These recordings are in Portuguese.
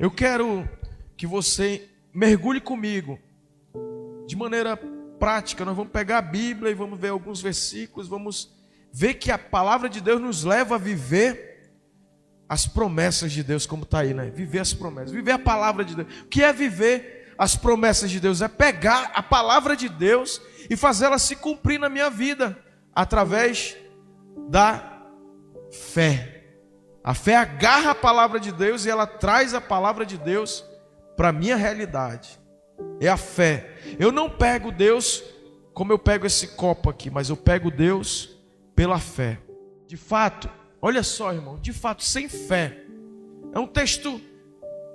Eu quero que você mergulhe comigo de maneira prática. Nós vamos pegar a Bíblia e vamos ver alguns versículos, vamos ver que a palavra de Deus nos leva a viver as promessas de Deus, como está aí, né? Viver as promessas, viver a palavra de Deus. O que é viver as promessas de Deus? É pegar a palavra de Deus e fazê-la se cumprir na minha vida, através da fé. A fé agarra a palavra de Deus e ela traz a palavra de Deus para a minha realidade. É a fé. Eu não pego Deus como eu pego esse copo aqui, mas eu pego Deus pela fé. De fato, olha só, irmão, de fato, sem fé. É um texto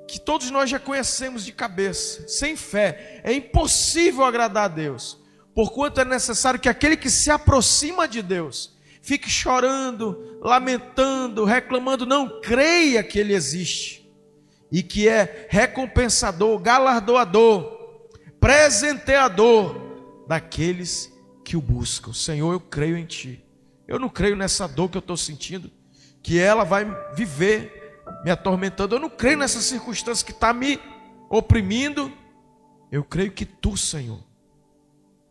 que todos nós já conhecemos de cabeça. Sem fé é impossível agradar a Deus, porquanto é necessário que aquele que se aproxima de Deus fique chorando, lamentando, reclamando, não creia que Ele existe e que é recompensador, galardoador, presenteador daqueles que o buscam. Senhor, eu creio em Ti. Eu não creio nessa dor que eu estou sentindo, que ela vai viver me atormentando. Eu não creio nessa circunstância que está me oprimindo. Eu creio que Tu, Senhor,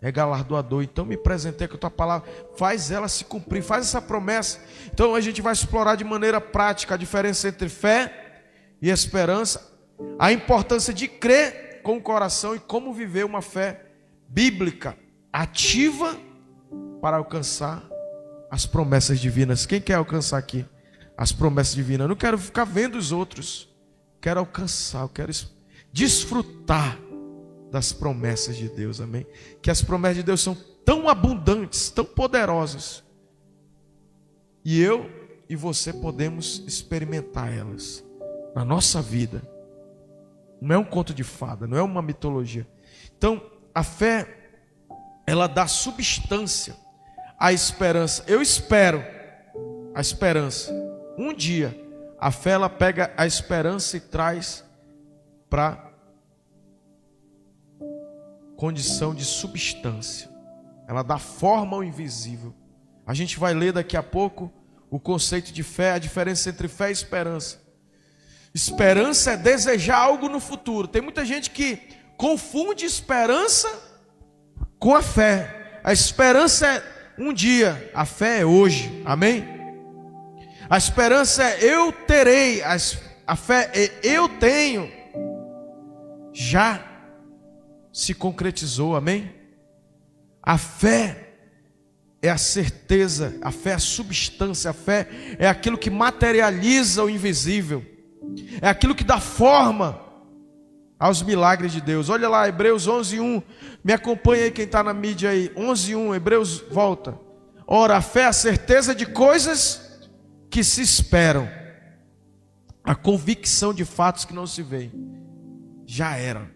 é galardoador. Então me presentei com a Tua palavra, faz ela se cumprir, faz essa promessa. Então a gente vai explorar de maneira prática a diferença entre fé e esperança, a importância de crer com o coração e como viver uma fé bíblica ativa para alcançar as promessas divinas. Quem quer alcançar aqui as promessas divinas? Eu não quero ficar vendo os outros, quero alcançar, eu quero desfrutar das promessas de Deus, amém? Que as promessas de Deus são tão abundantes, tão poderosas, e eu e você podemos experimentar elas na nossa vida. Não é um conto de fada, não é uma mitologia. Então, a fé, ela dá substância à esperança. Eu espero a esperança. Um dia, a fé, ela pega a esperança e traz para condição de substância. Ela dá forma ao invisível. A gente vai ler daqui a pouco o conceito de fé, a diferença entre fé e esperança. Esperança é desejar algo no futuro. Tem muita gente que confunde esperança com a fé. A esperança é um dia, a fé é hoje, amém? A esperança é eu terei, a fé é eu tenho, já se concretizou, amém? A fé é a certeza, a fé é a substância, a fé é aquilo que materializa o invisível, é aquilo que dá forma aos milagres de Deus. Olha lá, Hebreus 11:1, me acompanha aí quem está na mídia aí, 11:1, Hebreus, volta. Ora, a fé é a certeza de coisas que se esperam, a convicção de fatos que não se veem. Já era.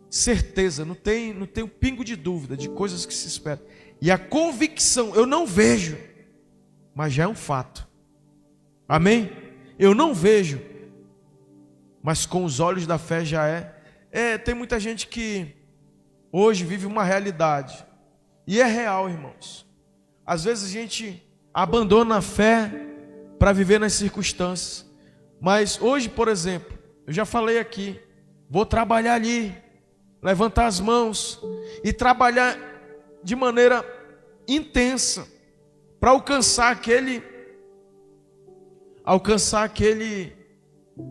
Certeza, não tem um pingo de dúvida de coisas que se esperam. E a convicção, eu não vejo, mas já é um fato. Amém? Eu não vejo, mas com os olhos da fé já é. Tem muita gente que hoje vive uma realidade, e é real, irmãos. Às vezes a gente abandona a fé para viver nas circunstâncias. Mas hoje, por exemplo, eu já falei aqui, vou trabalhar ali, levantar as mãos e trabalhar de maneira intensa para alcançar aquele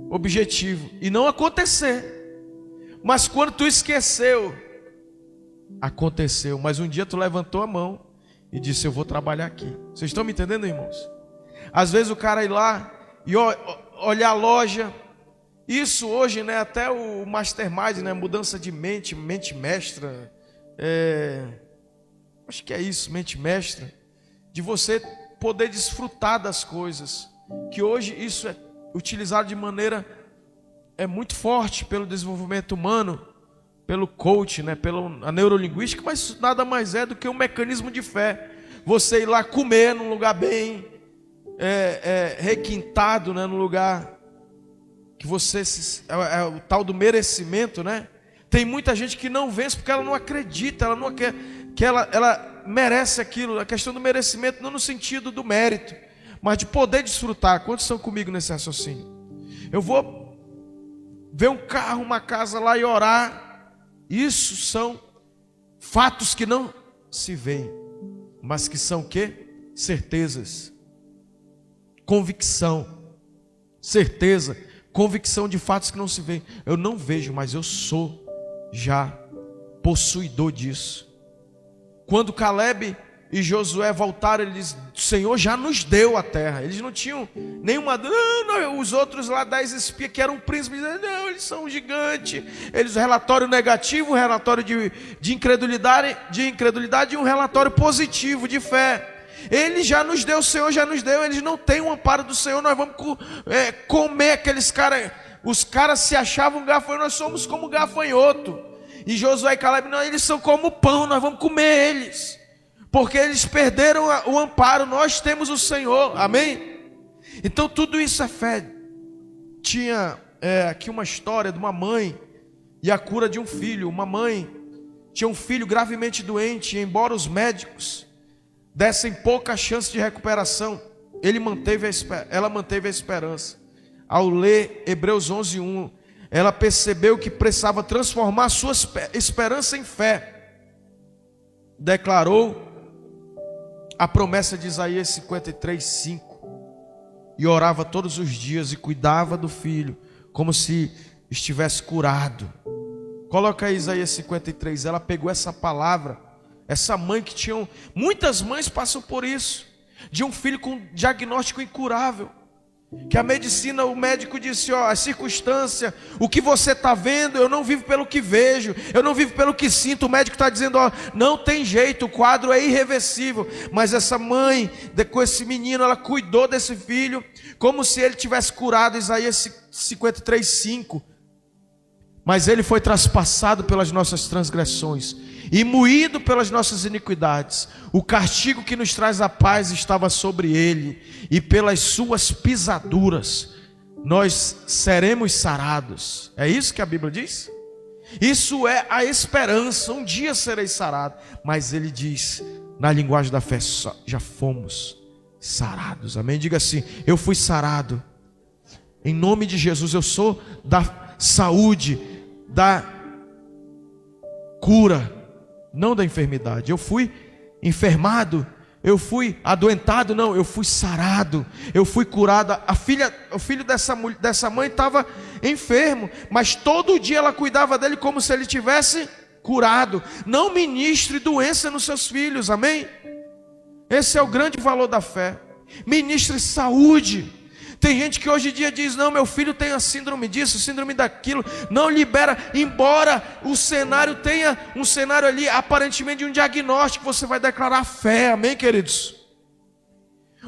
objetivo e não acontecer. Mas quando tu esqueceu, aconteceu. Mas um dia tu levantou a mão e disse: eu vou trabalhar aqui. Vocês estão me entendendo, irmãos? Às vezes o cara ir lá e olhar a loja. Isso hoje, né, até o Mastermind, né, mudança de mente mestra, acho que é isso, mente mestra, de você poder desfrutar das coisas, que hoje isso é utilizado de maneira muito forte pelo desenvolvimento humano, pelo coach, né, pela neurolinguística, mas isso nada mais é do que um mecanismo de fé. Você ir lá comer num lugar bem requintado, né, num lugar que você é o tal do merecimento, né? Tem muita gente que não vence porque ela não acredita, ela não quer que ela merece aquilo. A questão do merecimento não no sentido do mérito, mas de poder desfrutar. Quantos estão comigo nesse raciocínio? Eu vou ver um carro, uma casa lá e orar. Isso são fatos que não se veem, mas que são o quê? Certezas, convicção, certeza, convicção de fatos que não se veem. Eu não vejo, mas eu sou já possuidor disso. Quando Caleb e Josué voltaram, ele diz: o Senhor já nos deu a terra. Eles não tinham nenhuma. Não, os outros lá 10 espias que eram príncipes, não, eles são um gigante. Eles, relatório negativo, relatório de incredulidade e um relatório positivo de fé. Ele já nos deu, o Senhor já nos deu. Eles não têm o amparo do Senhor. Nós vamos comer aqueles caras. Os caras se achavam gafanhoto, nós somos como gafanhoto. E Josué e Caleb, não, eles são como pão, nós vamos comer eles, porque eles perderam o amparo. Nós temos o Senhor, amém? Então tudo isso é fé. Tinha aqui uma história de uma mãe e a cura de um filho. Uma mãe tinha um filho gravemente doente, e embora os médicos dessem pouca chance de recuperação, ela manteve a esperança. Ao ler Hebreus 11:1, ela percebeu que precisava transformar sua esperança em fé. Declarou a promessa de Isaías 53:5 e orava todos os dias e cuidava do filho como se estivesse curado. Coloca aí Isaías 53. Ela pegou essa palavra, essa mãe que tinha, muitas mães passam por isso, de um filho com diagnóstico incurável, que a medicina, o médico disse: ó, a circunstância, o que você está vendo, eu não vivo pelo que vejo, eu não vivo pelo que sinto. O médico está dizendo: ó, não tem jeito, o quadro é irreversível. Mas essa mãe, com esse menino, ela cuidou desse filho como se ele tivesse curado. Isaías 53:5. Mas ele foi traspassado pelas nossas transgressões e moído pelas nossas iniquidades. O castigo que nos traz a paz estava sobre ele, e pelas suas pisaduras nós seremos sarados. É isso que a Bíblia diz? Isso é a esperança. Um dia serei sarado. Mas ele diz, na linguagem da fé, já fomos sarados. Amém? Diga assim: eu fui sarado. Em nome de Jesus, eu sou da saúde, da cura, não da enfermidade. Eu fui enfermado, eu fui adoentado, não, eu fui sarado, eu fui curado. O filho dessa mãe estava enfermo, mas todo dia ela cuidava dele como se ele tivesse curado. Não ministre doença nos seus filhos, amém? Esse é o grande valor da fé. Ministre saúde. Tem gente que hoje em dia diz: não, meu filho tem a síndrome disso, síndrome daquilo. Não libera, embora o cenário tenha um cenário ali, aparentemente de um diagnóstico, você vai declarar fé, amém, queridos?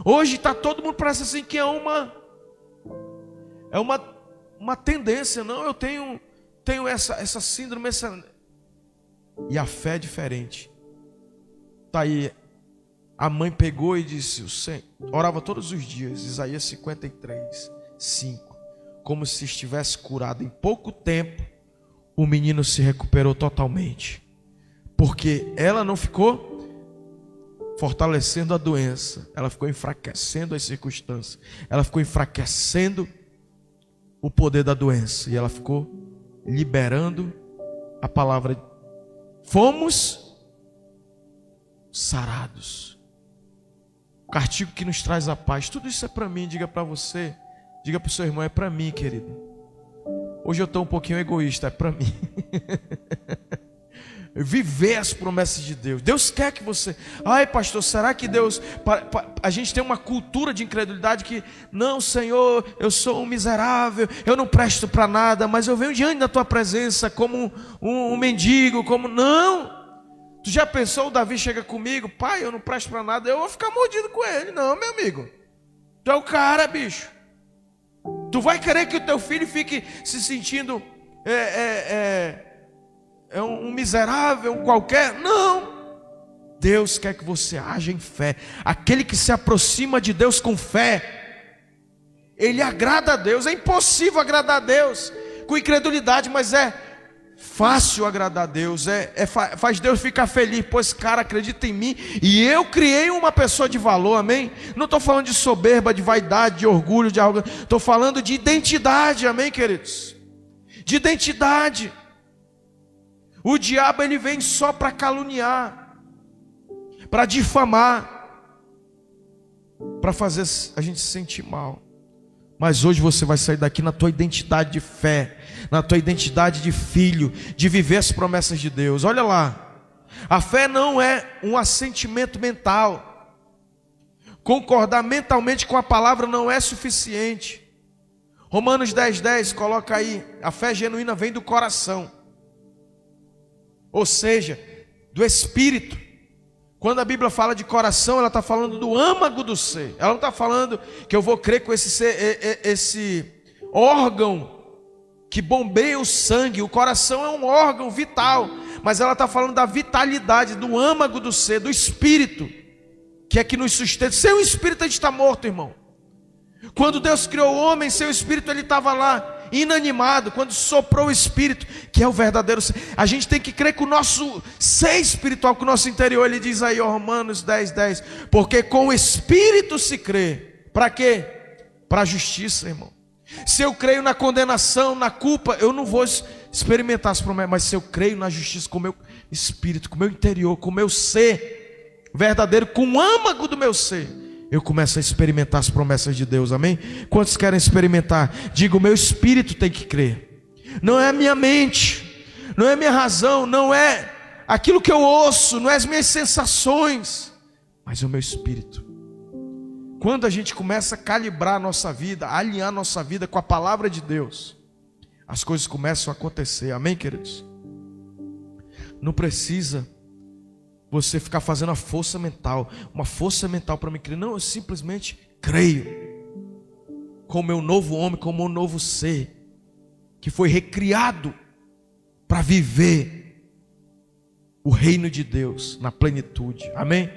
Hoje está todo mundo parece assim que é uma tendência. Não, eu tenho essa síndrome, e a fé é diferente. Está aí. A mãe pegou e disse, orava todos os dias, Isaías 53:5, como se estivesse curado. Em pouco tempo, o menino se recuperou totalmente, porque ela não ficou fortalecendo a doença, ela ficou enfraquecendo as circunstâncias, ela ficou enfraquecendo o poder da doença, e ela ficou liberando a palavra: fomos sarados. O castigo que nos traz a paz. Tudo isso é para mim. Diga para você, diga para o seu irmão: é para mim, querido. Hoje eu estou um pouquinho egoísta, é para mim. Viver as promessas de Deus. Deus quer que você... Ai, pastor, será que Deus... A gente tem uma cultura de incredulidade que... Não, Senhor, eu sou um miserável, eu não presto para nada, mas eu venho diante da tua presença como um mendigo, como... Não! Tu já pensou, o Davi chega comigo: pai, eu não presto para nada, eu vou ficar mordido com ele. Não, meu amigo, tu é o cara, bicho. Tu vai querer que o teu filho fique se sentindo um miserável, um qualquer? Não. Deus quer que você haja em fé. Aquele que se aproxima de Deus com fé, ele agrada a Deus. É impossível agradar a Deus com incredulidade, mas é fácil agradar a Deus, faz Deus ficar feliz. Pois, cara, acredita em mim, e eu criei uma pessoa de valor, amém? Não estou falando de soberba, de vaidade, de orgulho, de arrogância. Estou falando de identidade, amém, queridos? de identidade. O diabo ele vem só para caluniar, para difamar, para fazer a gente se sentir mal. Mas hoje você vai sair daqui na tua identidade de fé, na tua identidade de filho, de viver as promessas de Deus. Olha lá, a fé não é um assentimento mental. Concordar mentalmente com a palavra não é suficiente. Romanos 10:10 coloca aí, a fé genuína vem do coração, ou seja, do espírito. Quando a Bíblia fala de coração, ela está falando do âmago do ser. Ela não está falando que eu vou crer com esse órgão que bombeia o sangue. O coração é um órgão vital, mas ela está falando da vitalidade, do âmago do ser, do espírito, que é que nos sustenta. Sem o espírito a gente está morto, irmão. Quando Deus criou o homem, seu espírito ele estava lá, inanimado. Quando soprou o espírito, que é o verdadeiro ser, a gente tem que crer com o nosso ser espiritual, com o nosso interior. Ele diz aí, Romanos 10:10, porque com o espírito se crê. Para quê? Para a justiça, irmão. Se eu creio na condenação, na culpa, eu não vou experimentar as promessas. Mas se eu creio na justiça com o meu espírito, com o meu interior, com o meu ser verdadeiro, com o âmago do meu ser, eu começo a experimentar as promessas de Deus, amém? Quantos querem experimentar? Diga, o meu espírito tem que crer. Não é a minha mente, não é a minha razão, não é aquilo que eu ouço, não é as minhas sensações, mas é o meu espírito. Quando a gente começa a calibrar a nossa vida, a alinhar a nossa vida com a palavra de Deus, as coisas começam a acontecer, amém, queridos? Não precisa você ficar fazendo uma força mental para me crer. Não, eu simplesmente creio com o meu novo homem, com o meu novo ser, que foi recriado para viver o reino de Deus na plenitude, amém?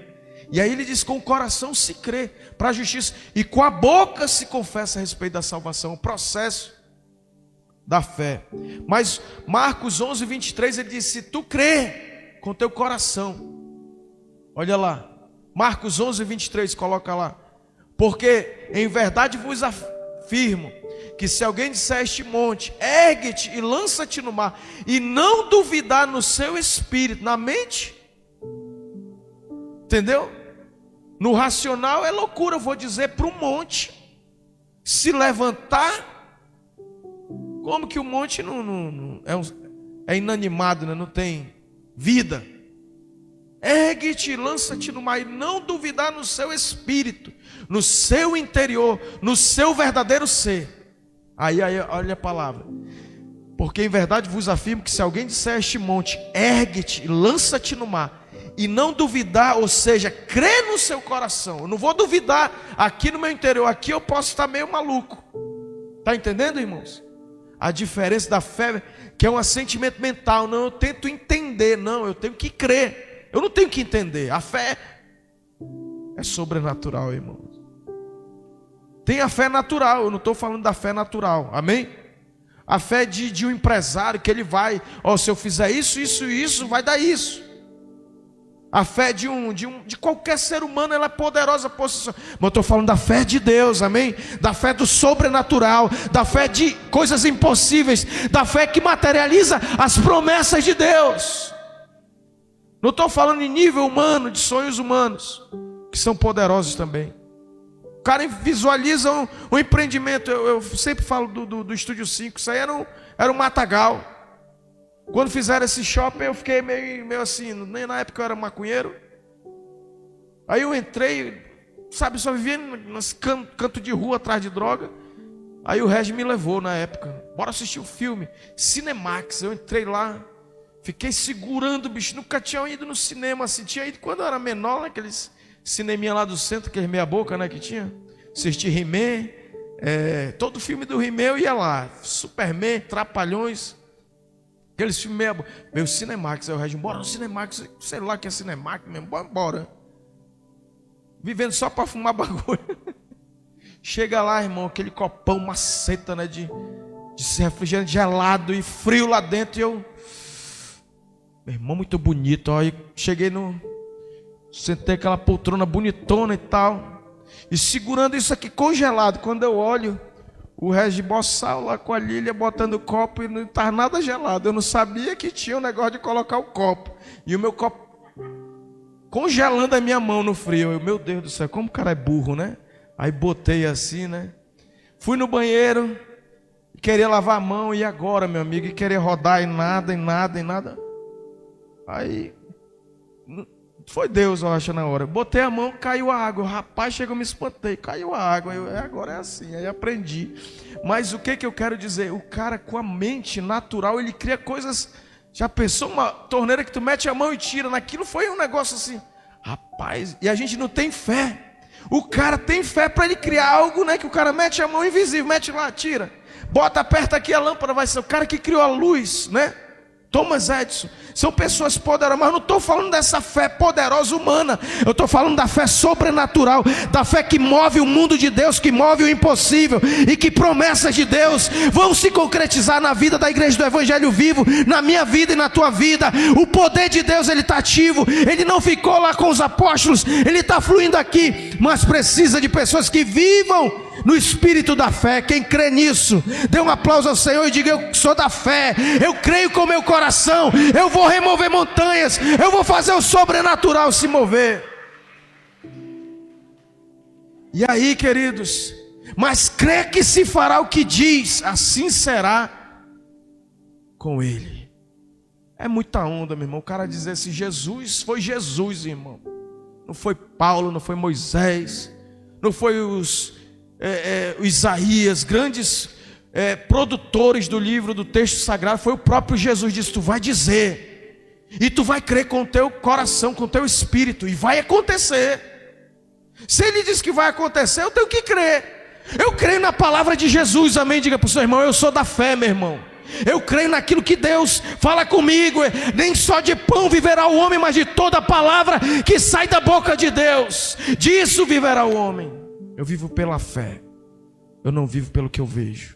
E aí ele diz, com o coração se crê para a justiça, e com a boca se confessa a respeito da salvação, o processo da fé. Mas Marcos 11:23 ele diz, se tu crê com teu coração, olha lá, Marcos 11:23, coloca lá. Porque em verdade vos afirmo, que se alguém disser a este monte, ergue-te e lança-te no mar, e não duvidar no seu espírito, na mente, entendeu? No racional é loucura, eu vou dizer para um monte se levantar. Como que o monte não é inanimado, né? Não tem vida. Ergue-te, lança-te no mar, e não duvidar no seu espírito, no seu interior, no seu verdadeiro ser. Aí olha a palavra. Porque em verdade vos afirmo que se alguém disser a este monte, ergue-te e lança-te no mar, e não duvidar, ou seja, crer no seu coração. Eu não vou duvidar aqui no meu interior, aqui eu posso estar meio maluco. Está entendendo, irmãos? A diferença da fé, que é um assentimento mental. Não, eu tento entender, não, eu tenho que crer. Eu não tenho que entender. A fé é sobrenatural, irmãos. Tem a fé natural, eu não estou falando da fé natural, amém? A fé de um empresário, que ele vai, se eu fizer isso, isso e isso, vai dar isso. A fé de qualquer ser humano, ela é poderosa por si só. Mas eu estou falando da fé de Deus, amém? Da fé do sobrenatural, da fé de coisas impossíveis, da fé que materializa as promessas de Deus. Não estou falando em nível humano, de sonhos humanos, que são poderosos também. O cara visualiza um empreendimento. Eu sempre falo do Estúdio 5, isso aí era um matagal. Quando fizeram esse shopping, eu fiquei meio assim, nem na época eu era maconheiro. Aí eu entrei, sabe, só vivia nos canto de rua atrás de droga. Aí o Regis me levou na época, bora assistir o filme, Cinemax. Eu entrei lá, fiquei segurando o bicho, nunca tinha ido no cinema assim. Tinha ido quando eu era menor, naqueles cineminha lá do centro, aquele meia boca, né, que tinha. Assisti He-Man, todo filme do He-Man eu ia lá, Superman, Trapalhões. Aqueles filmes meio Cinemax. Aí o Regis, bora no Cinemax. Sei lá que é Cinemax mesmo, bora. Vivendo só para fumar bagulho. Chega lá, irmão, aquele copão maceta, né, de refrigerante gelado e frio lá dentro. E eu, meu irmão, muito bonito. Aí cheguei sentei aquela poltrona bonitona e tal, e segurando isso aqui congelado. Quando eu olho, o Regis Bossal lá com a Lília botando o copo e não estava nada gelado. Eu não sabia que tinha um negócio de colocar o copo. E o meu copo congelando a minha mão no frio. Eu, meu Deus do céu, como o cara é burro, né? Aí botei assim, né? Fui no banheiro, queria lavar a mão, e agora, meu amigo? E queria rodar e nada, e nada, e nada. Aí, foi Deus, eu acho, na hora. Botei a mão, caiu a água. O rapaz chegou, me espantei, caiu a água. Agora é assim, aí aprendi. Mas o que eu quero dizer? O cara com a mente natural, ele cria coisas. Já pensou uma torneira que tu mete a mão e tira? Naquilo foi um negócio assim. Rapaz, e a gente não tem fé. O cara tem fé para ele criar algo, né? Que o cara mete a mão invisível, mete lá, tira. Bota, aperta aqui a lâmpada, vai ser o cara que criou a luz, né? Thomas Edison. São pessoas poderosas, mas eu não estou falando dessa fé poderosa humana. Eu estou falando da fé sobrenatural, da fé que move o mundo de Deus, que move o impossível, e que promessas de Deus vão se concretizar na vida da igreja do Evangelho Vivo, na minha vida e na tua vida. O poder de Deus, ele está ativo. Ele não ficou lá com os apóstolos, ele está fluindo aqui, mas precisa de pessoas que vivam no espírito da fé. Quem crê nisso, dê um aplauso ao Senhor e diga: eu sou da fé, eu creio com o meu coração, eu vou remover montanhas, eu vou fazer o sobrenatural se mover. E aí, queridos, mas crê que se fará o que diz, assim será com ele. É muita onda, meu irmão, o cara dizer assim: Jesus foi Jesus, irmão. Não foi Paulo, não foi Moisés, não foi os Isaías, grandes produtores do livro, do texto sagrado. Foi o próprio Jesus. Disse: tu vai dizer, e tu vai crer com o teu coração, com o teu espírito, e vai acontecer. Se ele diz que vai acontecer, eu tenho que crer. Eu creio na palavra de Jesus, amém? Diga para o seu irmão: eu sou da fé, meu irmão. Eu creio naquilo que Deus fala comigo. Nem só de pão viverá o homem, mas de toda palavra que sai da boca de Deus, disso viverá o homem. Eu vivo pela fé, eu não vivo pelo que eu vejo.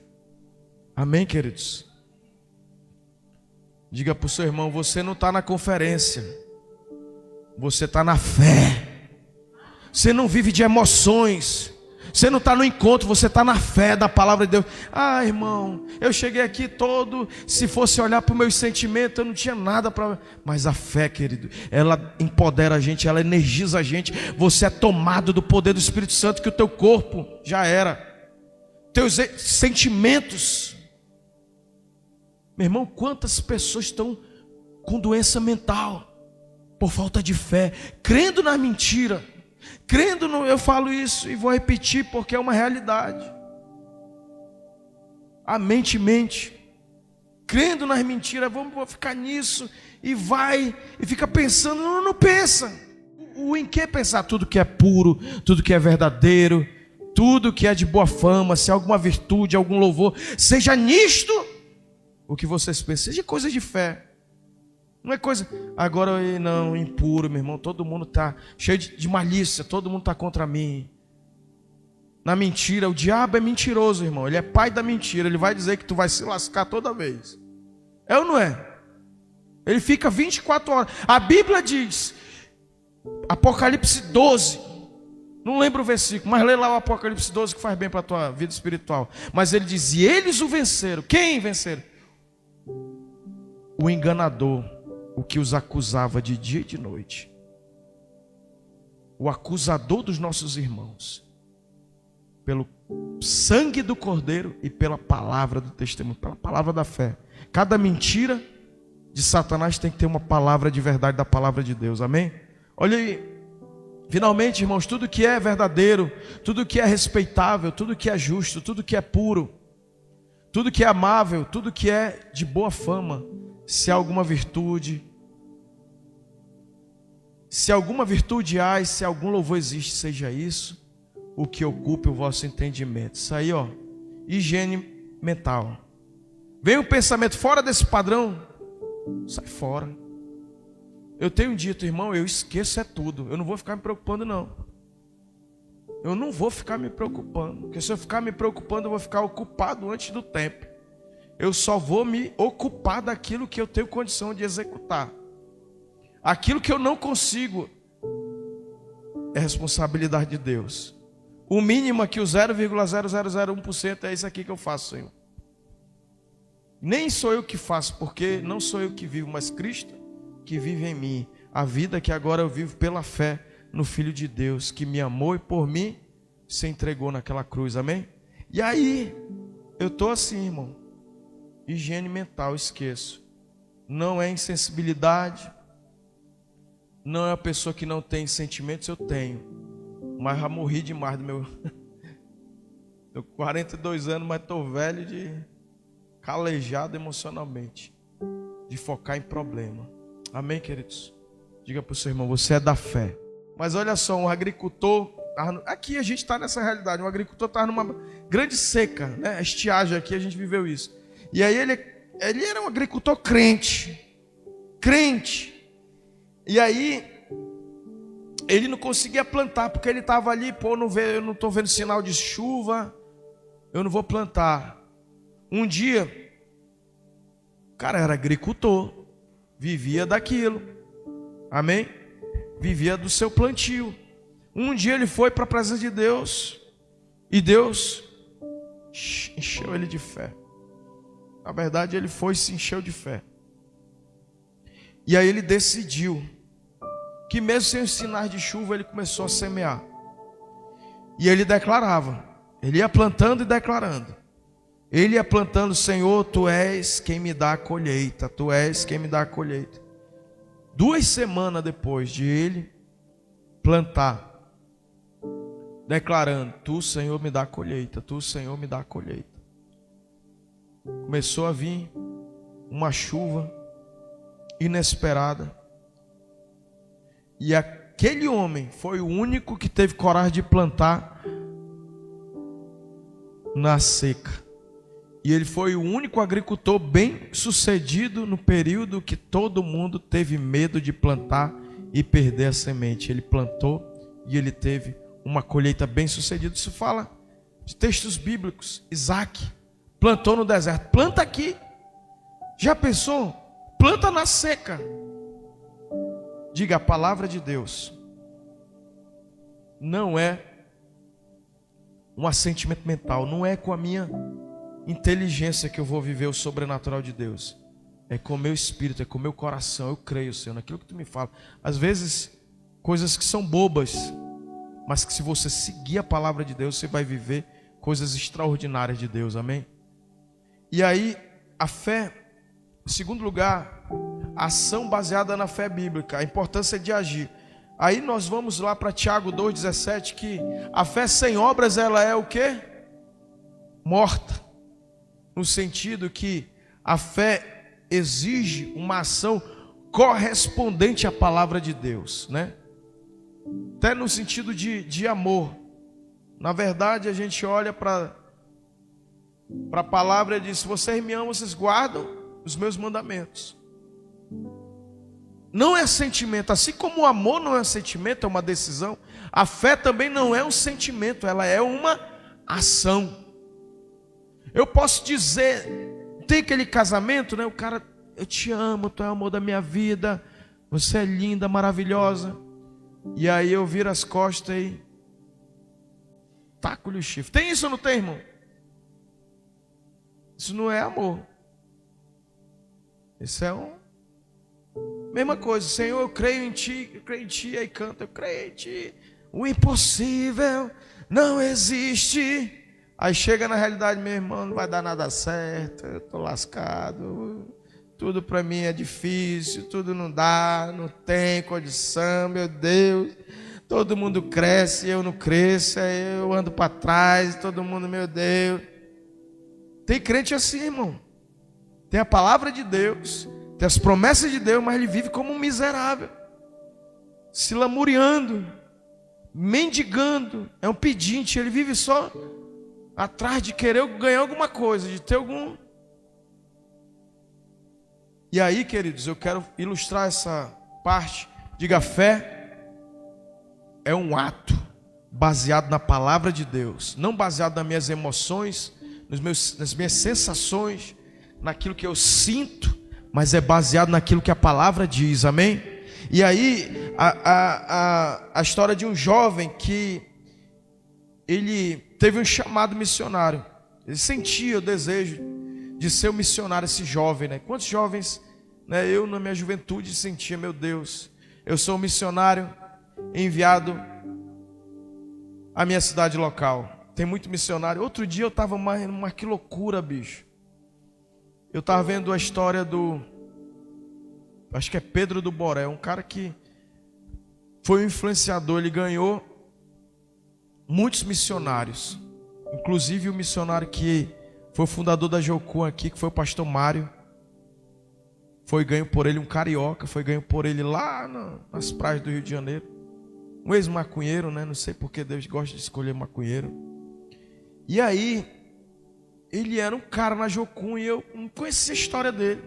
Amém, queridos? Diga para o seu irmão: você não está na conferência, você está na fé. Você não vive de emoções, você não está no encontro, você está na fé da palavra de Deus. Ah, irmão, eu cheguei aqui todo, se fosse olhar para os meus sentimentos, eu não tinha nada para... Mas a fé, querido, ela empodera a gente, ela energiza a gente. Você é tomado do poder do Espírito Santo, que o teu corpo já era, teus sentimentos. Meu irmão, quantas pessoas estão com doença mental por falta de fé, crendo na mentira, crendo no... Eu falo isso e vou repetir porque é uma realidade. A mente mente, crendo nas mentiras. Vou ficar nisso, e vai e fica pensando. Não pensa. O em que pensar? Tudo que é puro, tudo que é verdadeiro, tudo que é de boa fama, se há alguma virtude, algum louvor, seja nisto o que vocês pensam. Seja coisa de fé. Não é coisa, agora não, impuro, meu irmão. Todo mundo está cheio de malícia, todo mundo está contra mim. Na mentira, o diabo é mentiroso, irmão. Ele é pai da mentira. Ele vai dizer que tu vai se lascar toda vez. É ou não é? Ele fica 24 horas. A Bíblia diz, Apocalipse 12, não lembro o versículo, mas lê lá o Apocalipse 12, que faz bem para a tua vida espiritual. Mas ele diz: e eles o venceram. Quem venceram? O enganador, o que os acusava de dia e de noite. O acusador dos nossos irmãos. Pelo sangue do Cordeiro e pela palavra do testemunho, pela palavra da fé. Cada mentira de Satanás tem que ter uma palavra de verdade da palavra de Deus, amém? Olha aí, finalmente, irmãos, tudo que é verdadeiro, tudo que é respeitável, tudo que é justo, tudo que é puro, tudo que é amável, tudo que é de boa fama, se há alguma virtude, se alguma virtude há, e se algum louvor existe, seja isso o que ocupe o vosso entendimento. Isso aí, ó, higiene mental. Vem um pensamento fora desse padrão, sai fora. Eu tenho dito, irmão, eu esqueço tudo. Eu não vou ficar me preocupando, não. Eu não vou ficar me preocupando, porque se eu ficar me preocupando, eu vou ficar ocupado antes do tempo. Eu só vou me ocupar daquilo que eu tenho condição de executar. Aquilo que eu não consigo é responsabilidade de Deus. O mínimo aqui, o 0,0001% é isso aqui que eu faço, Senhor. Nem sou eu que faço, porque não sou eu que vivo, mas Cristo que vive em mim. A vida que agora eu vivo pela fé no Filho de Deus, que me amou e por mim se entregou naquela cruz, amém? E aí, eu estou assim, irmão. Higiene mental, esqueço. Não é insensibilidade, não é a pessoa que não tem sentimentos, eu tenho. Mas já morri demais do meu... Estou com 42 anos, mas estou velho de... calejado emocionalmente, de focar em problema. Amém, queridos? Diga para o seu irmão, você é da fé. Mas olha só, um agricultor... Aqui a gente está nessa realidade. Um agricultor está numa grande seca, né? A estiagem aqui, a gente viveu isso. E aí ele era um agricultor crente. E aí ele não conseguia plantar, porque ele estava ali, pô, eu não estou vendo sinal de chuva, eu não vou plantar. Um dia, o cara era agricultor, vivia daquilo, amém? Vivia do seu plantio. Um dia ele foi para a presença de Deus, e Deus encheu ele de fé. Na verdade, ele foi e se encheu de fé. E aí ele decidiu que mesmo sem os sinais de chuva, ele começou a semear. E ele declarava, ele ia plantando e declarando. Ele ia plantando, Senhor, Tu és quem me dá a colheita, Tu és quem me dá a colheita. 2 semanas depois de ele plantar, declarando, Tu, Senhor, me dá a colheita, Tu, Senhor, me dá a colheita. Começou a vir uma chuva inesperada. E aquele homem foi o único que teve coragem de plantar na seca. E ele foi o único agricultor bem sucedido no período que todo mundo teve medo de plantar e perder a semente. Ele plantou e ele teve uma colheita bem sucedida. Isso fala de textos bíblicos. Isaac plantou no deserto. Planta aqui. Já pensou? Planta na seca. Diga, a palavra de Deus não é um assentimento mental, não é com a minha inteligência que eu vou viver o sobrenatural de Deus. É com o meu espírito, é com o meu coração. Eu creio, Senhor, naquilo que Tu me fala. Às vezes, coisas que são bobas, mas que se você seguir a palavra de Deus, você vai viver coisas extraordinárias de Deus, amém? E aí, a fé, em segundo lugar, a ação baseada na fé bíblica, a importância de agir. Aí nós vamos lá para Tiago 2,17, que a fé sem obras, ela é o quê? Morta. No sentido que a fé exige uma ação correspondente à palavra de Deus, né? Até no sentido de amor. Na verdade, a gente olha para a palavra e diz, se vocês me amam, vocês guardam os meus mandamentos. Não é sentimento, assim como o amor não é um sentimento, é uma decisão, a fé também não é um sentimento, ela é uma ação. Eu posso dizer, tem aquele casamento, né? O cara, eu te amo, tu é o amor da minha vida, você é linda, maravilhosa. E aí eu viro as costas e taco-lhe o chifre. Tem isso ou não tem, irmão? Isso não é amor. Isso é mesma coisa. Senhor, eu creio em Ti, aí canta, eu creio em Ti. O impossível não existe. Aí chega na realidade, meu irmão, não vai dar nada certo, eu estou lascado, tudo para mim é difícil, tudo não dá, não tem condição, meu Deus. Todo mundo cresce, eu não cresço, eu ando para trás, todo mundo, meu Deus. Tem crente assim, irmão. Tem a palavra de Deus, tem as promessas de Deus, mas ele vive como um miserável, se lamuriando, mendigando, é um pedinte, ele vive só atrás de querer ganhar alguma coisa, de ter algum... E aí, queridos, eu quero ilustrar essa parte. Diga, fé é um ato baseado na palavra de Deus, não baseado nas minhas emoções, nas minhas sensações, naquilo que eu sinto, mas é baseado naquilo que a palavra diz, amém? E aí, a história de um jovem que ele teve um chamado missionário. Ele sentia o desejo de ser um missionário, esse jovem, né? Quantos jovens, né? Eu na minha juventude sentia, meu Deus, eu sou um missionário enviado à minha cidade local. Tem muito missionário. Outro dia eu estava mas que loucura, bicho. Eu estava vendo a história acho que é Pedro do Borel, um cara que foi um influenciador, ele ganhou muitos missionários. Inclusive o missionário que foi o fundador da Jocum aqui, que foi o pastor Mário. Foi ganho por ele, um carioca, foi ganho por ele lá nas praias do Rio de Janeiro. Um ex-maconheiro, né? Não sei porque Deus gosta de escolher maconheiro. E aí, ele era um cara na Jocum e eu não conhecia a história dele.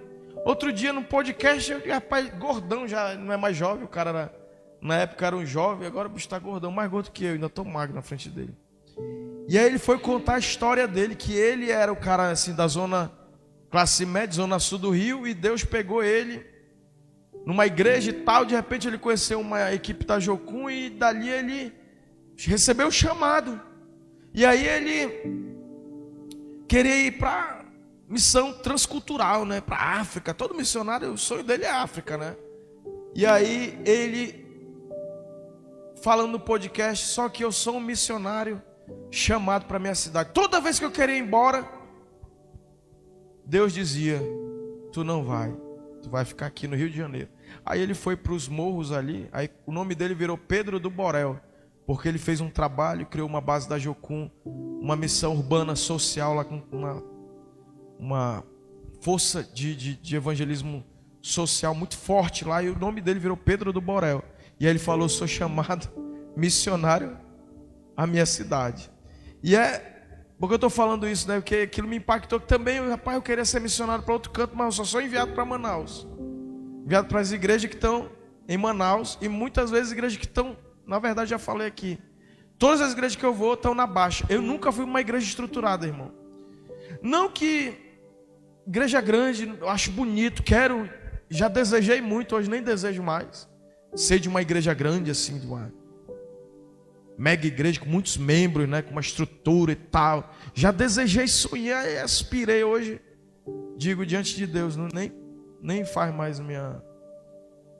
Outro dia no podcast, rapaz, gordão, já não é mais jovem, o cara na época era um jovem, agora o bicho está gordão, mais gordo que eu, ainda estou magro na frente dele. E aí ele foi contar a história dele, que ele era o cara assim da zona classe média, zona sul do Rio, e Deus pegou ele numa igreja e tal, de repente ele conheceu uma equipe da Jocum e dali ele recebeu o chamado. E aí ele queria ir para missão transcultural, né? Para a África. Todo missionário, o sonho dele é a África, né? E aí ele falando no podcast, só que eu sou um missionário chamado para minha cidade. Toda vez que eu queria ir embora, Deus dizia: tu não vai, tu vai ficar aqui no Rio de Janeiro. Aí ele foi para os morros ali, aí o nome dele virou Pedro do Borel, porque ele fez um trabalho, criou uma base da Jocum, uma missão urbana social lá com uma força de evangelismo social muito forte lá, e o nome dele virou Pedro do Borel. E aí ele falou: sou chamado missionário à minha cidade. E porque eu estou falando isso, né? Porque aquilo me impactou que também, rapaz, eu queria ser missionário para outro canto, mas eu só sou enviado para Manaus. Enviado para as igrejas que estão em Manaus, e muitas vezes igrejas que estão, na verdade já falei aqui, todas as igrejas que eu vou estão na baixa. Eu nunca fui uma igreja estruturada, irmão. Não que igreja grande, eu acho bonito, quero, já desejei muito, hoje nem desejo mais ser de uma igreja grande assim, de uma mega igreja com muitos membros, né, com uma estrutura e tal. Já desejei, sonhei, aspirei. Hoje digo diante de Deus, nem faz mais minha.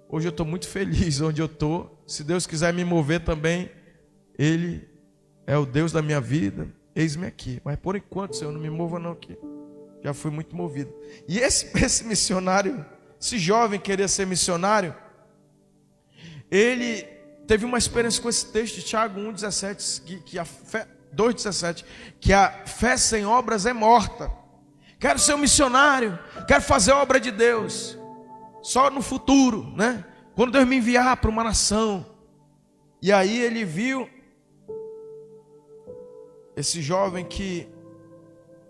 Hoje eu estou muito feliz onde eu estou. Se Deus quiser me mover também, Ele é o Deus da minha vida. Eis-me aqui. Mas por enquanto, Senhor, não me mova não aqui. Já fui muito movido. E esse missionário, esse jovem queria ser missionário, ele teve uma experiência com esse texto de Tiago 1,17, que a fé, 2,17, que a fé sem obras é morta. Quero ser um missionário, quero fazer a obra de Deus, só no futuro, né? Quando Deus me enviar para uma nação. E aí ele viu esse jovem que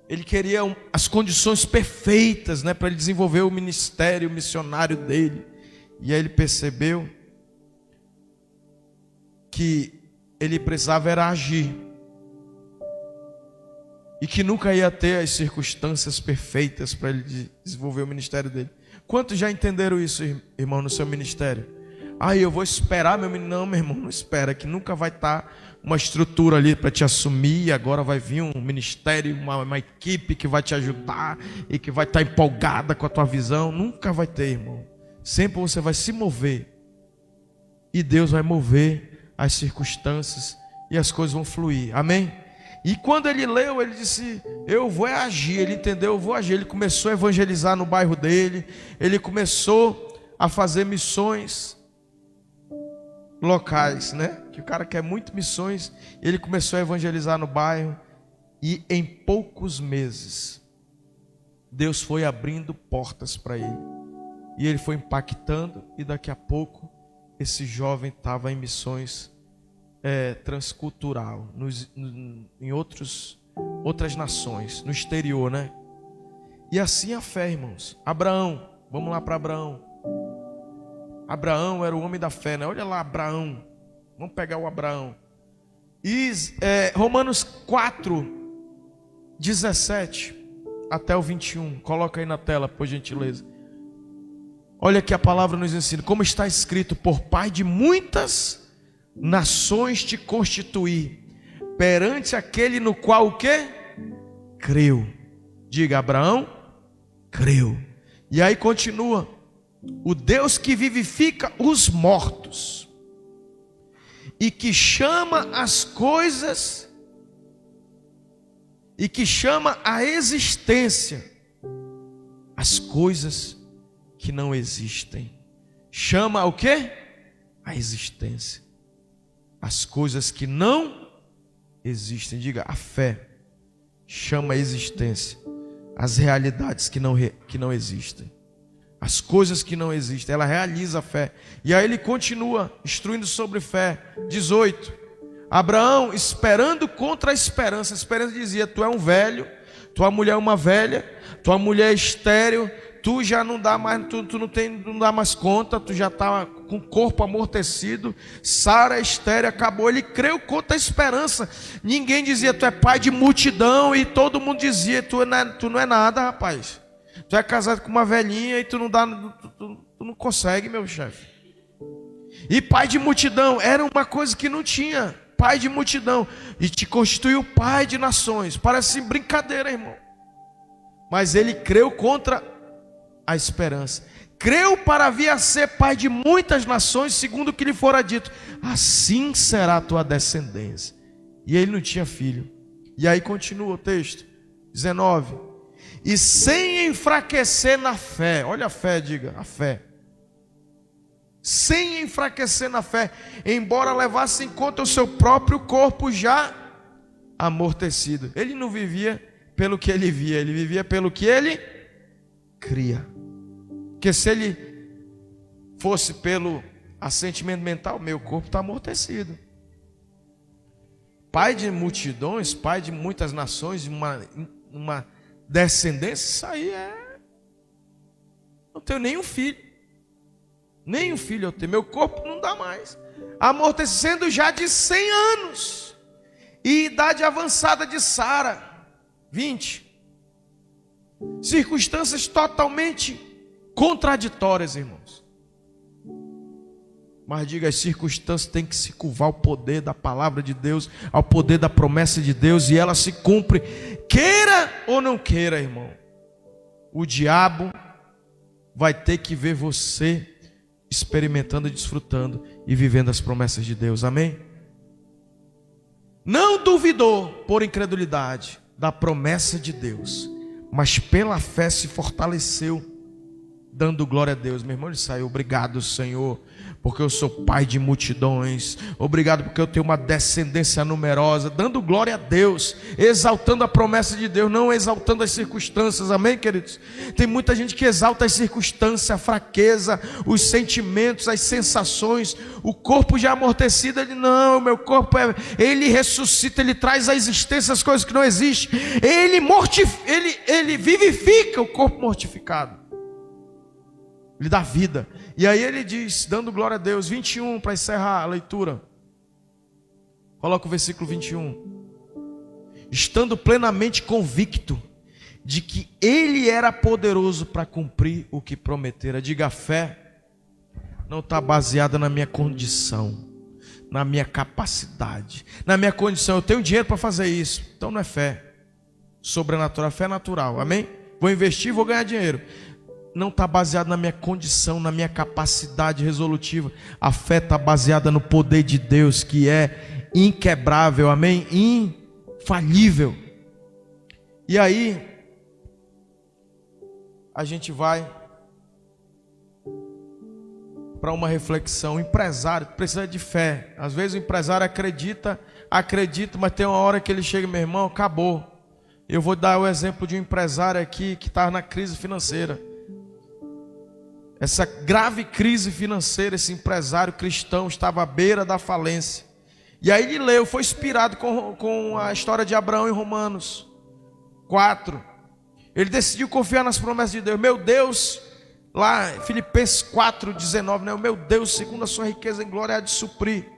ele queria as condições perfeitas, né, para ele desenvolver o ministério missionário dele. E aí ele percebeu que ele precisava era agir, e que nunca ia ter as circunstâncias perfeitas para ele desenvolver o ministério dele. Quantos já entenderam isso, irmão, no seu ministério? Eu vou esperar, meu menino. Não, meu irmão, não espera, que nunca vai estar uma estrutura ali para te assumir, e agora vai vir um ministério, uma equipe que vai te ajudar e que vai estar empolgada com a tua visão. Nunca vai ter, irmão. Sempre você vai se mover, e Deus vai mover as circunstâncias, e as coisas vão fluir, amém? E quando ele leu, ele disse: eu vou agir. Ele entendeu, eu vou agir. Ele começou a evangelizar no bairro dele, ele começou a fazer missões locais, né? Que o cara quer muito missões. Ele começou a evangelizar no bairro, e em poucos meses Deus foi abrindo portas para ele, e ele foi impactando, e daqui a pouco esse jovem estava em missões transcultural, em outras nações, no exterior, né? E assim a fé, irmãos. Abraão, vamos lá para Abraão. Abraão era o homem da fé, né? Olha lá, Abraão. Vamos pegar o Abraão. Romanos 4, 17 até o 21. Coloca aí na tela, por gentileza. Olha que a palavra nos ensina. Como está escrito: por pai de muitas nações te constituí, perante aquele no qual o quê? Creu. Diga, Abraão creu. E aí continua: o Deus que vivifica os mortos e que chama as coisas e que chama a existência as coisas que não existem. Chama o quê? A existência as coisas que não existem. Diga, a fé chama a existência as realidades que não existem, as coisas que não existem. Ela realiza a fé. E aí ele continua instruindo sobre fé. 18: Abraão, esperando contra a esperança. A esperança dizia: tu é um velho, tua mulher é uma velha, tua mulher é estéril, tu já não dá mais, tu não dá mais conta, tu já está com o corpo amortecido, Sara é estéril, acabou. Ele creu contra a esperança. Ninguém dizia: tu é pai de multidão, e todo mundo dizia: tu não é nada, rapaz. Tu é casado com uma velhinha e tu não consegue, meu chefe. E pai de multidão era uma coisa que não tinha. Pai de multidão, e te constituiu pai de nações. Parece brincadeira, irmão, mas ele creu contra a esperança. Creu para vir a ser pai de muitas nações, segundo o que lhe fora dito: assim será a tua descendência. E ele não tinha filho. E aí continua o texto, 19: e sem enfraquecer na fé. Olha a fé, diga, a fé. Sem enfraquecer na fé, embora levasse em conta o seu próprio corpo já amortecido. Ele não vivia pelo que ele via, ele vivia pelo que ele cria. Porque se ele fosse pelo assentimento mental, meu corpo está amortecido. Pai de multidões, pai de muitas nações, uma descendência, isso aí é... Não tenho nenhum filho. Nem um filho eu tenho, meu corpo não dá mais, amortecendo já de 100 anos, e idade avançada de Sara, 20. Circunstâncias totalmente contraditórias, irmãos. Mas diga, as circunstâncias têm que se curvar ao poder da palavra de Deus, ao poder da promessa de Deus, e ela se cumpre, queira ou não queira, irmão. O diabo vai ter que ver você experimentando e desfrutando e vivendo as promessas de Deus, amém? Não duvidou por incredulidade da promessa de Deus, mas pela fé se fortaleceu, dando glória a Deus. Meu irmão, ele saiu: obrigado, Senhor, porque eu sou pai de multidões, obrigado porque eu tenho uma descendência numerosa, dando glória a Deus, exaltando a promessa de Deus, não exaltando as circunstâncias, amém, queridos? Tem muita gente que exalta as circunstâncias, a fraqueza, os sentimentos, as sensações, o corpo já amortecido. Ele: não, meu corpo ele ressuscita, ele traz à existência as coisas que não existem, ele vivifica o corpo mortificado, ele dá vida. E aí ele diz, dando glória a Deus, 21, para encerrar a leitura. Coloca o versículo 21. Estando plenamente convicto de que ele era poderoso para cumprir o que prometera. Diga, a fé não está baseada na minha condição, na minha capacidade, na minha condição. Eu tenho dinheiro para fazer isso, então não é fé sobrenatural, fé natural, amém? Vou investir, vou ganhar dinheiro. Não está baseado na minha condição, na minha capacidade resolutiva. A fé está baseada no poder de Deus, que é inquebrável, amém? Infalível. E aí a gente vai para uma reflexão. O empresário precisa de fé. Às vezes o empresário acredita, mas tem uma hora que ele chega: meu irmão, acabou. Eu vou dar o exemplo de um empresário aqui que está na crise financeira. Essa grave crise financeira, esse empresário cristão estava à beira da falência. E aí ele leu, foi inspirado com a história de Abraão em Romanos 4. Ele decidiu confiar nas promessas de Deus. Meu Deus, lá Filipenses 4:19, né? O meu Deus, segundo a sua riqueza em glória, há de suprir.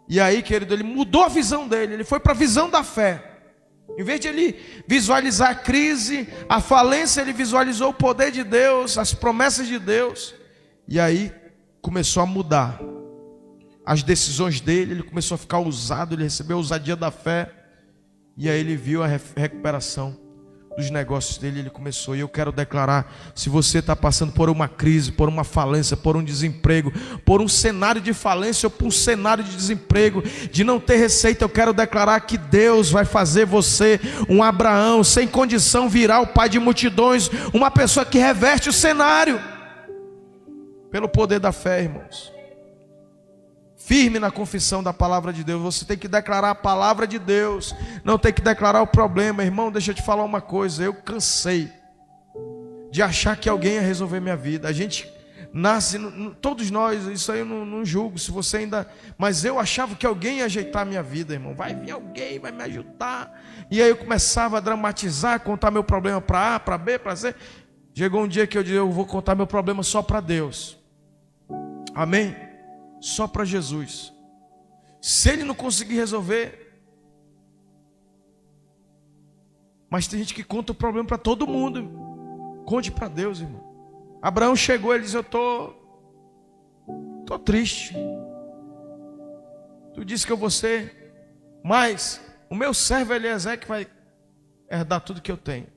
E aí, querido, ele mudou a visão dele, ele foi para a visão da fé. Em vez de ele visualizar a crise, a falência, ele visualizou o poder de Deus, as promessas de Deus. E aí começou a mudar. as decisões dele, ele começou a ficar ousado, ele recebeu a ousadia da fé, e aí ele viu a recuperação dos negócios dele, ele começou. E eu quero declarar, se você está passando por uma crise, por uma falência, por um desemprego, por um cenário de falência ou por um cenário de desemprego, de não ter receita, eu quero declarar que Deus vai fazer você um Abraão, sem condição, virar o pai de multidões, uma pessoa que reverte o cenário, pelo poder da fé, irmãos. Firme na confissão da palavra de Deus. Você tem que declarar a palavra de Deus, não tem que declarar o problema. Irmão, deixa eu te falar uma coisa, eu cansei de achar que alguém ia resolver minha vida. A gente nasce, todos nós, isso aí eu não julgo, se você ainda, mas eu achava que alguém ia ajeitar a minha vida, irmão. Vai vir alguém, vai me ajudar. E aí eu começava a dramatizar, contar meu problema para A, para B, para C. Chegou um dia que eu disse, eu vou contar meu problema só para Deus. Amém? Só para Jesus. Se ele não conseguir resolver, mas tem gente que conta o problema para todo mundo. Conte para Deus, irmão. Abraão chegou, ele disse, eu tô triste. Tu disse que eu vou ser, mas o meu servo Eliezer que vai herdar tudo que eu tenho.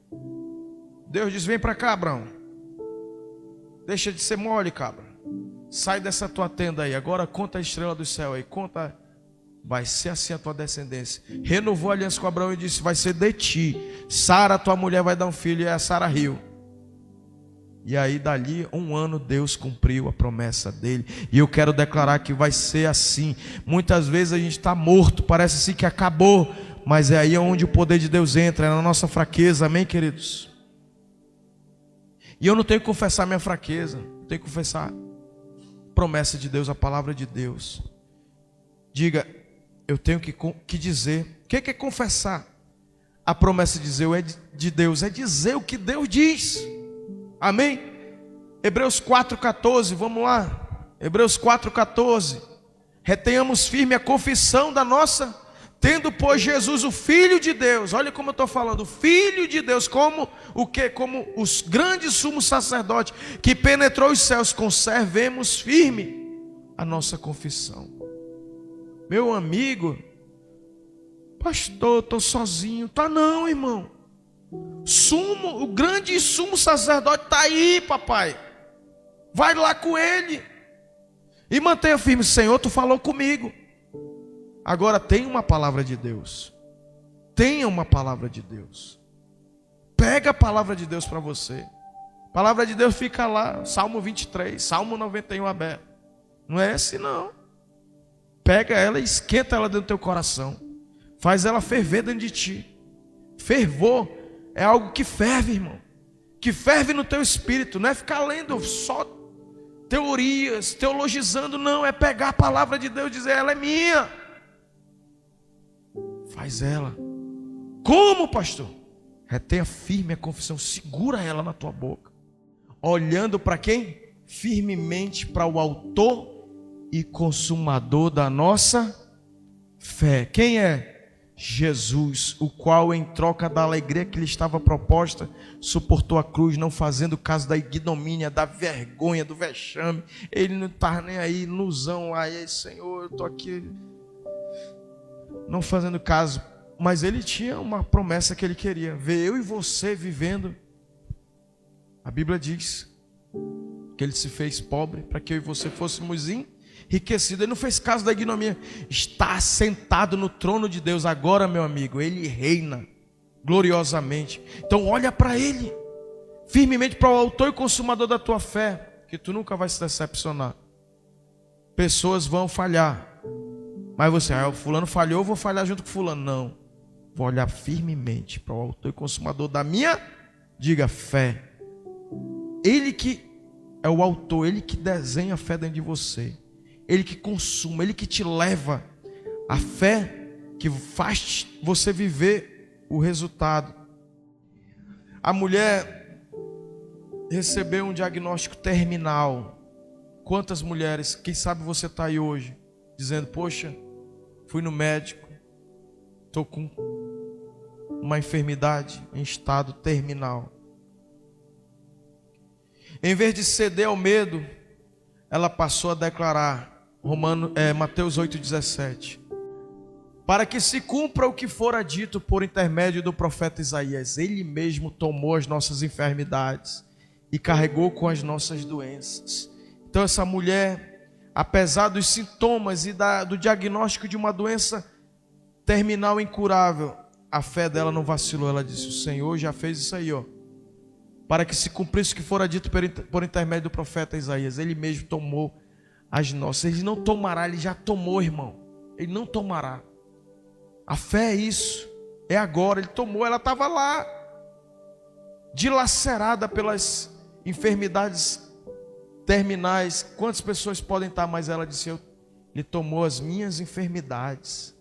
Deus diz, vem para cá, Abraão. Deixa de ser mole, cabra. Sai dessa tua tenda aí, agora conta a estrela do céu aí, conta, vai ser assim a tua descendência. Renovou a aliança com Abraão e disse, vai ser de ti, Sara, tua mulher, vai dar um filho, e a Sara riu. E aí dali 1 ano Deus cumpriu a promessa dele, e eu quero declarar que vai ser assim. Muitas vezes a gente está morto, parece assim que acabou, mas é aí onde o poder de Deus entra, é na nossa fraqueza, amém, queridos? E eu não tenho que confessar minha fraqueza, tenho que confessar promessa de Deus, a palavra de Deus. Diga, eu tenho que dizer. O que é confessar? A promessa de Deus é dizer o que Deus diz. Amém? Hebreus 4,14, vamos lá. Hebreus 4,14. Retenhamos firme a confissão da nossa, tendo pois Jesus o Filho de Deus. Olha como eu estou falando, o Filho de Deus, como o que? Como os grandes sumos sacerdotes que penetrou os céus, conservemos firme a nossa confissão. Meu amigo, pastor, estou sozinho. Tá não, irmão. O grande sumo sacerdote está aí, papai. Vai lá com ele e mantenha firme. Senhor, tu falou comigo. Agora tenha uma palavra de Deus. Tenha uma palavra de Deus. Pega a palavra de Deus para você. A palavra de Deus fica lá, Salmo 23, Salmo 91 aberto. Não é esse não. Pega ela e esquenta ela dentro do teu coração. Faz ela ferver dentro de ti. Fervor é algo que ferve, irmão. Que ferve no teu espírito. Não é ficar lendo só teorias, teologizando, não. É pegar a palavra de Deus e dizer, ela é minha. Faz ela. Como, pastor? Retenha firme a confissão. Segura ela na tua boca. Olhando para quem? Firmemente para o autor e consumador da nossa fé. Quem é? Jesus, o qual em troca da alegria que lhe estava proposta, suportou a cruz, não fazendo caso da ignomínia, da vergonha, do vexame. Ele não está nem aí, ilusão lá. E aí, Senhor, eu estou aqui não fazendo caso, mas ele tinha uma promessa que ele queria ver eu e você vivendo. A Bíblia diz que ele se fez pobre para que eu e você fôssemos enriquecidos. Ele não fez caso da ignomínia. Está sentado no trono de Deus agora, meu amigo. Ele reina gloriosamente. Então olha para ele firmemente, para o autor e consumador da tua fé, que tu nunca vai se decepcionar. Pessoas vão falhar, mas você, o fulano falhou, eu vou falhar junto com o fulano. Não, vou olhar firmemente para o autor e consumador da minha, diga, fé. Ele que é o autor, ele que desenha a fé dentro de você, ele que consuma, ele que te leva a fé que faz você viver o resultado. A mulher recebeu um diagnóstico terminal. Quantas mulheres, quem sabe você está aí hoje dizendo, poxa, fui no médico, estou com uma enfermidade em estado terminal. Em vez de ceder ao medo, ela passou a declarar, Mateus 8,17. Para que se cumpra o que fora dito por intermédio do profeta Isaías, ele mesmo tomou as nossas enfermidades e carregou com as nossas doenças. Então essa mulher, apesar dos sintomas e do diagnóstico de uma doença terminal incurável, a fé dela não vacilou. Ela disse: o Senhor já fez isso aí, ó. Para que se cumprisse o que fora dito por intermédio do profeta Isaías, ele mesmo tomou as nossas. Ele não tomará, ele já tomou, irmão. Ele não tomará. A fé é isso, é agora. Ele tomou, ela estava lá, dilacerada pelas enfermidades terminais. Quantas pessoas podem estar? Mas ela disse: ele tomou as minhas enfermidades,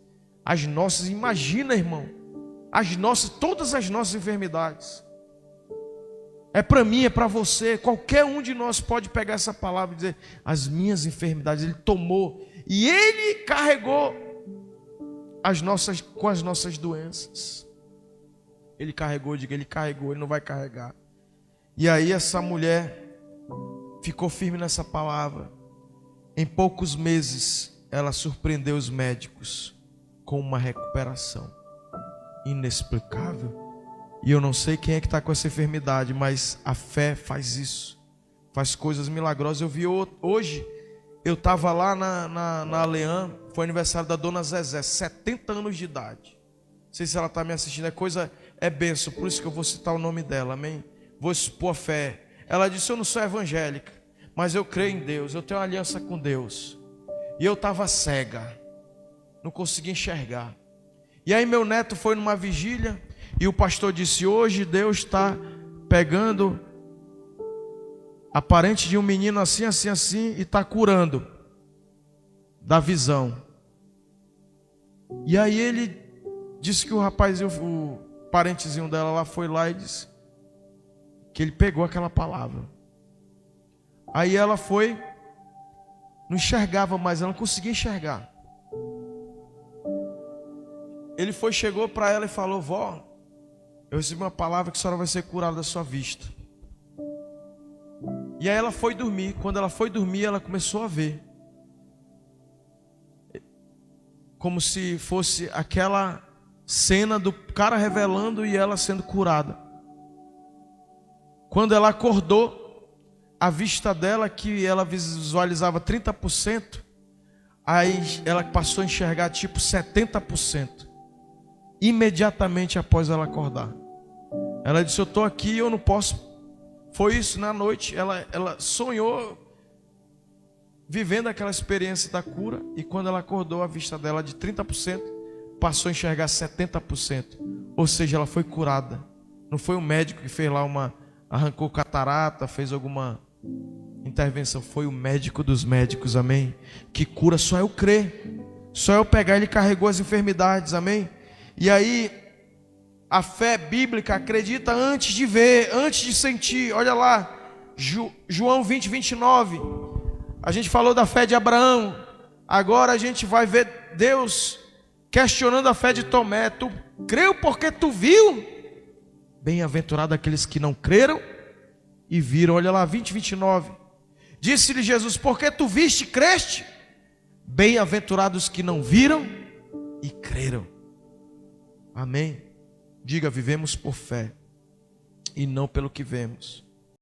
as nossas. Imagina, irmão, as nossas, todas as nossas enfermidades. É para mim, é para você. Qualquer um de nós pode pegar essa palavra e dizer: as minhas enfermidades. Ele tomou e ele carregou com as nossas doenças. Ele carregou, diga, ele carregou, ele não vai carregar. E aí essa mulher ficou firme nessa palavra. Em poucos meses ela surpreendeu os médicos com uma recuperação inexplicável. E eu não sei quem é que está com essa enfermidade, mas a fé faz isso, faz coisas milagrosas. Eu vi hoje, eu estava lá na Aleã, foi aniversário da dona Zezé, 70 anos de idade. Não sei se ela está me assistindo, é bênção, por isso que eu vou citar o nome dela, amém? Vou expor a fé. Ela disse: eu não sou evangélica, mas eu creio em Deus, eu tenho uma aliança com Deus. E eu estava cega, não conseguia enxergar. E aí meu neto foi numa vigília, e o pastor disse: hoje Deus está pegando a parente de um menino assim, assim, assim, e está curando da visão. E aí ele disse que o rapazinho, o parentezinho dela lá, foi lá e disse que ele pegou aquela palavra. Aí ela foi, não enxergava mais, ela não conseguia enxergar. Ele foi, chegou para ela e falou: vó, eu recebi uma palavra que a senhora vai ser curada da sua vista. E aí ela foi dormir. Quando ela foi dormir, ela começou a ver, como se fosse aquela cena do cara revelando e ela sendo curada. Quando ela acordou, a vista dela, que ela visualizava 30%, aí ela passou a enxergar tipo 70%. Imediatamente após ela acordar, ela disse: eu estou aqui e eu não posso. Foi isso na noite, ela sonhou vivendo aquela experiência da cura. E quando ela acordou, a vista dela de 30% passou a enxergar 70%. Ou seja, ela foi curada. Não foi um médico que fez lá arrancou catarata, fez alguma intervenção. Foi o médico dos médicos, amém? Que cura. Só eu crer, só eu pegar. Ele carregou as enfermidades, amém? E aí, a fé bíblica acredita antes de ver, antes de sentir. Olha lá, João 20, 29. A gente falou da fé de Abraão. Agora a gente vai ver Deus questionando a fé de Tomé. Tu creu porque tu viu? Bem-aventurado aqueles que não creram e viram. Olha lá, 20, 29. Disse-lhe Jesus: porque tu viste e creste? Bem-aventurados que não viram e creram. Amém? Diga: vivemos por fé e não pelo que vemos.